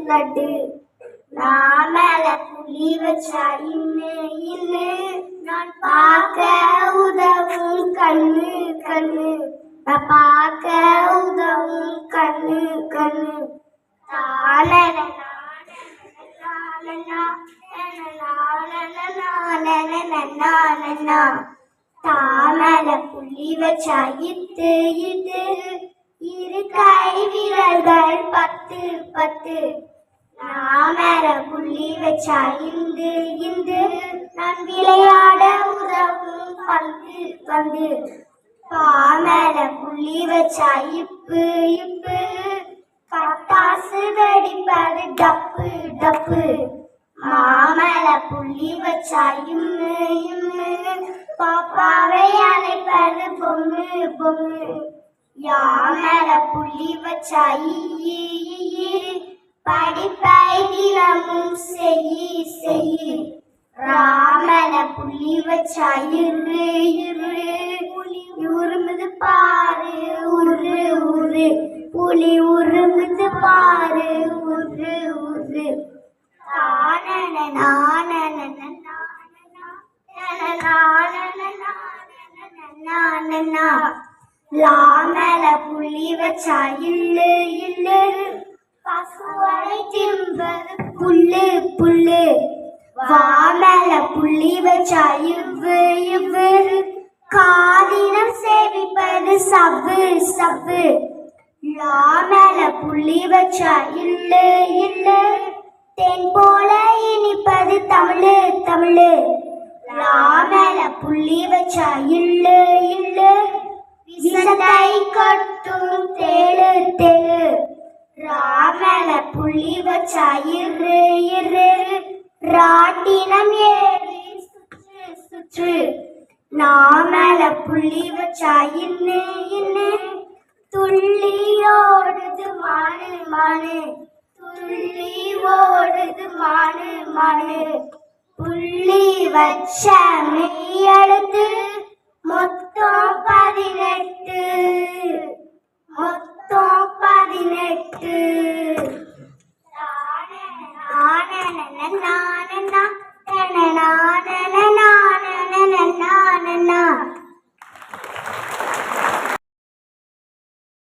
லட்டு நான் மேல புள்ளி வச்சா இன்னு இன்னு நான் பார்க்க உதவும் கண்ணு கண்ணு நான் பார்க்க உதவும் கண்ணு கண்ணு தாமல புள்ளி வச்சா இத்து இது இரு கை விரல்கள் பத்து பத்து நாமல புள்ளி வச்சா இந்து இந்து நான் விளையாட உதவும் பந்து பந்து பாமல புள்ளி வச்சா இப்பு இப்பு பட்டாசு வெடிப்பது டப்பு டப்பு மாமல புள்ளி வச்சா இம்மு இம்மு பாப்பாவை அழைப்பது பொம்மு பொம்மு யாமல புள்ளி வச்சா ஈ படிப்பை தினமும் செய்யி செய்யி ராமல புள்ளி வச்சா இரு இரு புலி உருமுது பாரு உரு உரு புலி உருமுது பாரு உரு உரு லாமல புள்ளி வச்சா இல்லு இல்லு பசுவரை திம்பது புல்லு புல்லு வாமல புள்ளி வச்சா இவ்வு இவ்வு காதினம் சேவிப்பது சவ்வு சவ்வு லாமல புள்ளி வச்சா இல்லு இல்லு தேன் போல இனிப்பது தமிழு தமிழு லாமல புள்ளி வச்சா இல்லு இல்லு விசத்தை கொட்டும் தேழு தேழு ராமல புள்ளி வச்சா இரு இரு ராட்டினம் ஏறி சுற்று சுற்று நாமல புள்ளி வச்சா இன்னு இன்னு துள்ளி ஓடுது மானு மானு துள்ளி ஓடுது மானு மானு புள்ளி வச்ச மெய்யெழுத்து மொத்தம் 18 மொத்தம் 18